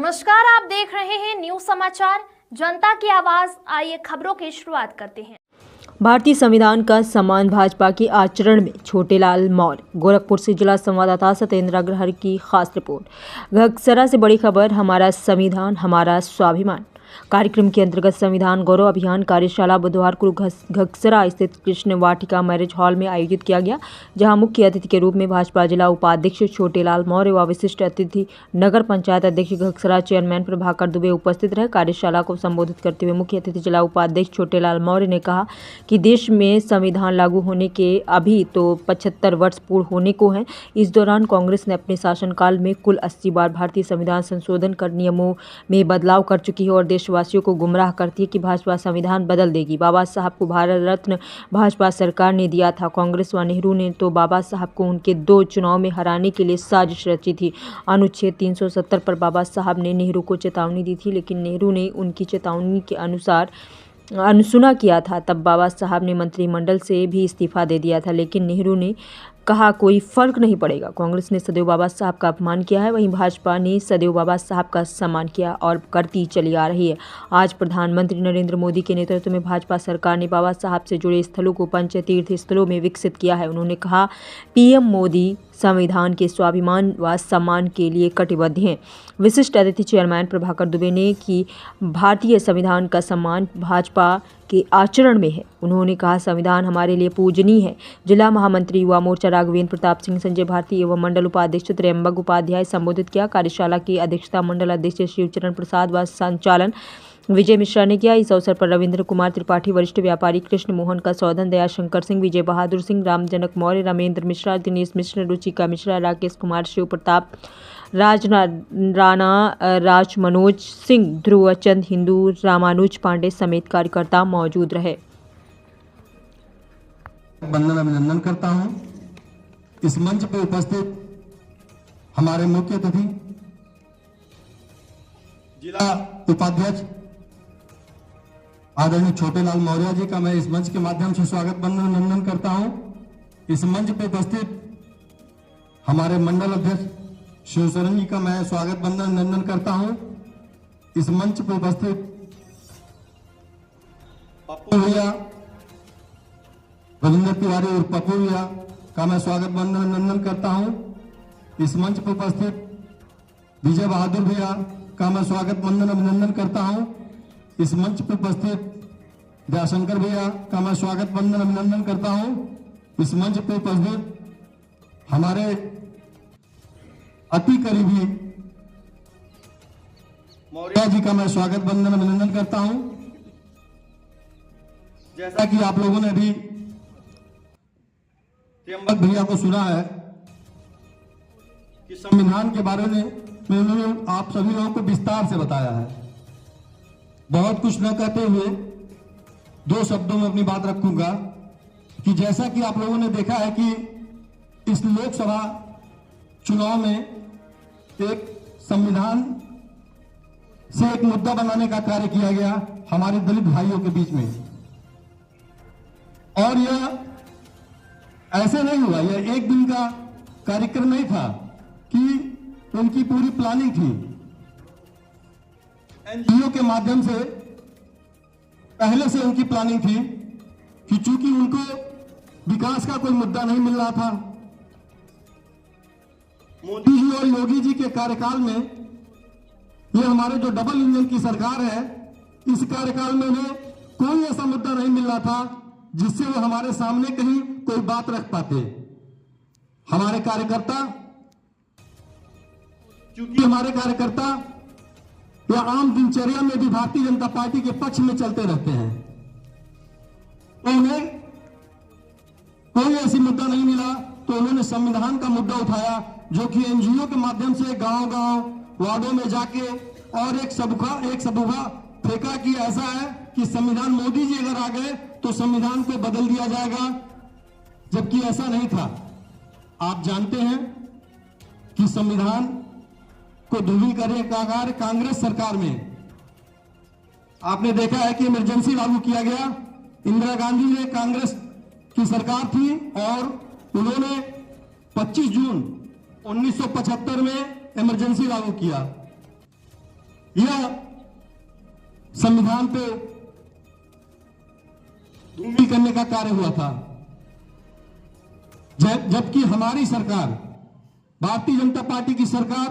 नमस्कार, आप देख रहे हैं न्यूज समाचार जनता की आवाज। आइए खबरों की शुरुआत करते हैं। भारतीय संविधान का सम्मान भाजपा के आचरण में, छोटेलाल मौर्य। गोरखपुर से जिला संवाददाता सत्येंद्र अग्रहर की खास रिपोर्ट। घगसरा से बड़ी खबर, हमारा संविधान हमारा स्वाभिमान। कार्यक्रम के अंतर्गत संविधान गौरव अभियान कार्यशाला बुधवार को घगसरा स्थित कृष्ण वाटिका मैरिज हॉल में आयोजित किया गया, जहां मुख्य अतिथि के रूप में भाजपा जिला उपाध्यक्ष छोटेलाल मौर्य व विशिष्ट अतिथि नगर पंचायत अध्यक्ष घगसरा चेयरमैन प्रभाकर दुबे उपस्थित रहे। कार्यशाला को संबोधित करते हुए मुख्य अतिथि जिला उपाध्यक्ष छोटेलाल मौर्य ने कहा कि देश में संविधान लागू होने के अभी तो 75 वर्ष पूर्ण होने को हैं। इस दौरान कांग्रेस ने अपने शासनकाल में कुल 80 बार भारतीय संविधान संशोधन कर नियमों में बदलाव कर चुकी है और देशवासियों को गुमराह करती है कि भाजपा संविधान बदल देगी। बाबा साहब को भारत रत्न भाजपा सरकार ने दिया था। कांग्रेस व नेहरू ने तो बाबा साहब को उनके 2 चुनाव में हराने के लिए साजिश रची थी। अनुच्छेद 370 पर बाबा साहब ने नेहरू को चेतावनी दी थी, लेकिन नेहरू ने उनकी चेतावनी के अनुसार अनसुना किया था। तब बाबा साहब ने मंत्रिमंडल से भी इस्तीफा दे दिया था, लेकिन नेहरू ने कहा कोई फर्क नहीं पड़ेगा। कांग्रेस ने सदैव बाबा साहब का अपमान किया है, वहीं भाजपा ने सदैव बाबा साहब का सम्मान किया और करती चली आ रही है। आज प्रधानमंत्री नरेंद्र मोदी के नेतृत्व में भाजपा सरकार ने बाबा साहब से जुड़े स्थलों को पंच तीर्थ स्थलों में विकसित किया है। उन्होंने कहा, पीएम मोदी संविधान के स्वाभिमान व सम्मान के लिए कटिबद्ध हैं। विशिष्ट अतिथि चेयरमैन प्रभाकर दुबे ने कि भारतीय संविधान का सम्मान भाजपा के आचरण में है। उन्होंने कहा, संविधान हमारे लिए पूजनीय है। जिला महामंत्री युवा मोर्चा राघवेंद्र प्रताप सिंह, संजय भारती एवं मंडल उपाध्यक्ष त्र्यंबक उपाध्याय संबोधित किया। कार्यशाला की अध्यक्षता मंडल अध्यक्ष शिवचरण प्रसाद व संचालन विजय मिश्रा ने किया। इस अवसर पर रविंद्र कुमार त्रिपाठी, वरिष्ठ व्यापारी कृष्ण मोहन का सौदन, दयाशंकर सिंह, विजय बहादुर सिंह, रामजनक मौर्य, रामेंद्र मिश्रा, दिनेश मिश्र, रुचिका मिश्रा, राकेश कुमार, शिव प्रताप, राणा, राज मनोज सिंह, ध्रुवचंद हिंदू, रामानुज पांडे समेत कार्यकर्ता मौजूद रहे। वंदन अभिनंदन करता हूं। इस मंच पर उपस्थित हमारे मुख्य अतिथि जिला उपाध्यक्ष आदरणीय छोटेलाल मौर्य जी का मैं इस मंच के माध्यम से स्वागत वंदन अभिनंदन करता हूं। इस मंच पर उपस्थित हमारे मंडल अध्यक्ष शिवचरण जी का मैं स्वागत वंदन अभिनंदन करता हूं। इस मंच पर उपस्थित पप्पू भैया, रविंद्र तिवारी और पप्पू भैया का मैं स्वागत वंदन अभिनंदन करता हूं। इस मंच पर उपस्थित विजय बहादुर भैया का मैं स्वागत वंदन अभिनंदन करता हूं। इस मंच पर उपस्थित दयाशंकर भैया का मैं स्वागत वंदन अभिनंदन करता हूं। इस मंच पर उपस्थित हमारे अति करीबी मौर्य जी का मैं स्वागत वंदन अभिनंदन करता हूं। जैसा कि आप लोगों ने भी त्र्यंबक भैया को सुना है कि संविधान के बारे में उन्होंने आप सभी लोगों को विस्तार से बताया है। बहुत कुछ न कहते हुए 2 शब्दों में अपनी बात रखूंगा कि जैसा कि आप लोगों ने देखा है कि इस लोकसभा चुनाव में एक संविधान से एक मुद्दा बनाने का कार्य किया गया हमारे दलित भाइयों के बीच में, और यह ऐसे नहीं हुआ, यह एक दिन का कार्यक्रम नहीं था कि उनकी पूरी प्लानिंग थी। एनजीओ के माध्यम से पहले से उनकी प्लानिंग थी कि चूंकि उनको विकास का कोई मुद्दा नहीं मिल रहा था, मोदी जी और योगी जी के कार्यकाल में यह हमारे जो डबल इंजन की सरकार है, इस कार्यकाल में उन्हें कोई ऐसा मुद्दा नहीं मिल रहा था जिससे वो हमारे सामने कहीं कोई बात रख पाते। हमारे कार्यकर्ता, क्योंकि हमारे कार्यकर्ता या आम दिनचर्या में भी भारतीय जनता पार्टी के पक्ष में चलते रहते हैं, तो उन्हें कोई ऐसी मुद्दा नहीं मिला तो उन्होंने संविधान का मुद्दा उठाया, जो कि एनजीओ के माध्यम से गांव-गांव वार्डों में जाके और एक सबूगा फेंका कि ऐसा है कि संविधान मोदी जी अगर आ गए तो संविधान को बदल दिया जाएगा, जबकि ऐसा नहीं था। आप जानते हैं कि संविधान को ध्रुवीकरण का कार्य कांग्रेस सरकार में आपने देखा है कि इमरजेंसी लागू किया गया। इंदिरा गांधी ने कांग्रेस की सरकार थी और उन्होंने 25 जून 1975 में इमरजेंसी लागू किया। यह संविधान पे धूमिल करने का कार्य हुआ था, जबकि हमारी सरकार, भारतीय जनता पार्टी की सरकार,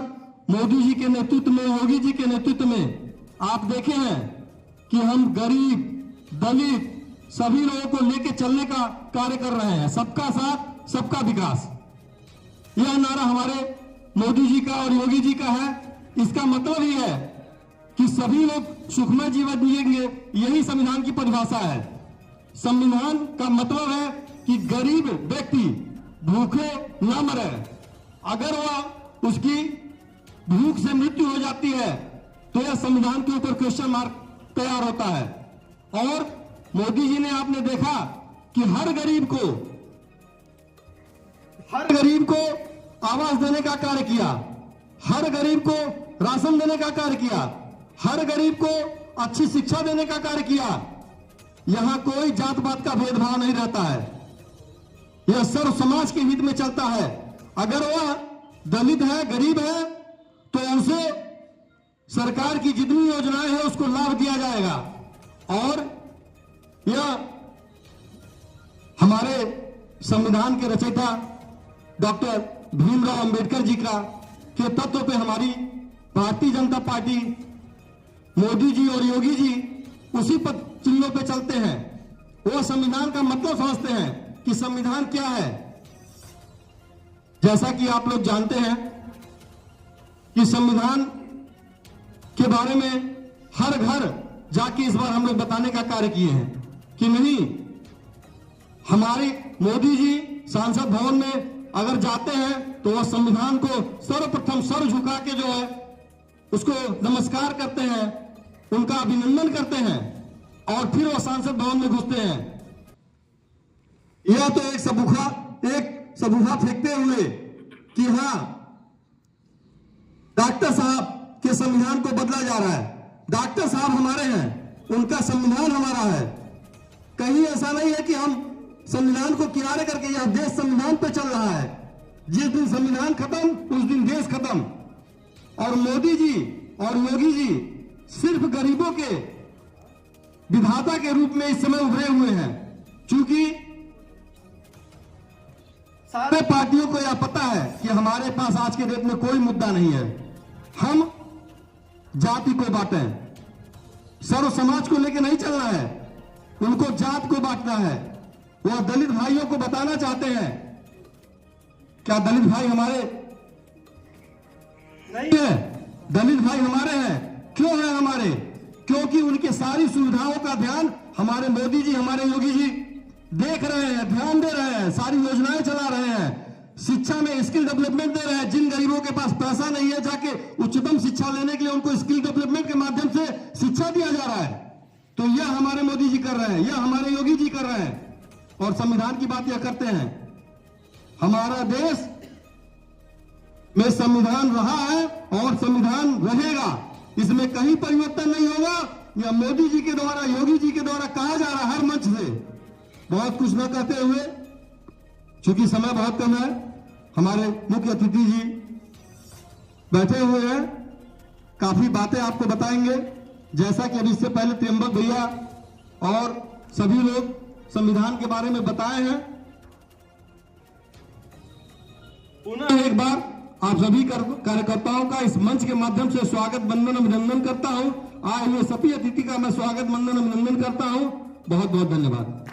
मोदी जी के नेतृत्व में, योगी जी के नेतृत्व में आप देखे हैं कि हम गरीब, दलित सभी लोगों को लेकर चलने का कार्य कर रहे हैं। सबका साथ, सबका विकास, यह नारा हमारे मोदी जी का और योगी जी का है। इसका मतलब ही है कि सभी लोग सुखमय जीवन जिएंगे, यही संविधान की परिभाषा है। संविधान का मतलब है कि गरीब व्यक्ति भूखे न मरे। अगर वह उसकी भूख से मृत्यु हो जाती है तो यह संविधान के ऊपर क्वेश्चन मार्क तैयार होता है। और मोदी जी ने, आपने देखा कि हर गरीब को आवास देने का कार्य किया, हर गरीब को राशन देने का कार्य किया, हर गरीब को अच्छी शिक्षा देने का कार्य किया। यहां कोई जात पात का भेदभाव नहीं रहता है, यह सर्व समाज के हित में चलता है। अगर वह दलित है, गरीब है, तो उसे सरकार की जितनी योजनाएं हैं उसको लाभ दिया जाएगा। और यह हमारे संविधान के रचयिता डॉक्टर भीमराव अंबेडकर जी का के तत्व पे हमारी भारतीय जनता पार्टी, मोदी जी और योगी जी उसी पद चिन्हों पे चलते हैं। वो संविधान का मतलब समझते हैं कि संविधान क्या है। जैसा कि आप लोग जानते हैं कि संविधान के बारे में हर घर जाके इस बार हम लोग बताने का कार्य किए हैं कि नहीं, हमारे मोदी जी सांसद भवन में अगर जाते हैं तो वह संविधान को सर्वप्रथम सर झुका के जो है उसको नमस्कार करते हैं, उनका अभिनंदन करते हैं और फिर वह सांसद भवन में घुसते हैं। यह तो एक सबूखा फेंकते हुए कि हाँ, डॉक्टर साहब के संविधान को बदला जा रहा है। डॉक्टर साहब हमारे हैं, उनका संविधान हमारा है। कहीं ऐसा नहीं है कि हम संविधान को किनारे करके, यह देश संविधान पे चल रहा है। जिस दिन संविधान खत्म उस दिन देश खत्म। और मोदी जी और योगी जी सिर्फ गरीबों के विधाता के रूप में इस समय उभरे हुए हैं, क्योंकि सारे पार्टियों को यह पता है कि हमारे पास आज के डेट में कोई मुद्दा नहीं है। हम जाति को बांटें, सर्व समाज को लेकर नहीं चलना है, उनको जात को बांटना है। वह दलित भाइयों को बताना चाहते हैं, क्या दलित भाई हमारे नहीं है? दलित भाई हमारे हैं। क्यों है हमारे? क्योंकि उनके सारी सुविधाओं का ध्यान हमारे मोदी जी, हमारे योगी जी देख रहे हैं, ध्यान दे रहे हैं, सारी योजनाएं चला रहे हैं। शिक्षा में स्किल डेवलपमेंट दे रहे हैं। जिन गरीबों के पास पैसा नहीं है जाके उच्चतम शिक्षा लेने के लिए उनको स्किल डेवलपमेंट के माध्यम से शिक्षा दिया जा रहा है। तो यह हमारे मोदी जी कर रहे हैं, यह हमारे योगी जी कर रहे हैं। और संविधान की बात यह करते हैं, हमारा देश में संविधान रहा है और संविधान रहेगा, इसमें कहीं परिवर्तन नहीं होगा। यह मोदी जी के द्वारा, योगी जी के द्वारा कहा जा रहा है हर मंच से। बहुत कुछ न कहते हुए, चूंकि समय बहुत कम है, हमारे मुख्य अतिथि जी बैठे हुए हैं, काफी बातें आपको बताएंगे। जैसा कि अभी इससे पहले त्र्यंबक भैया और सभी लोग संविधान के बारे में बताए हैं। पुनः एक बार आप सभी कार्यकर्ताओं का इस मंच के माध्यम से स्वागत, वंदन, अभिनंदन करता हूं। आए हुए सभी अतिथि का मैं स्वागत, वंदन, अभिनंदन करता हूं। बहुत बहुत धन्यवाद।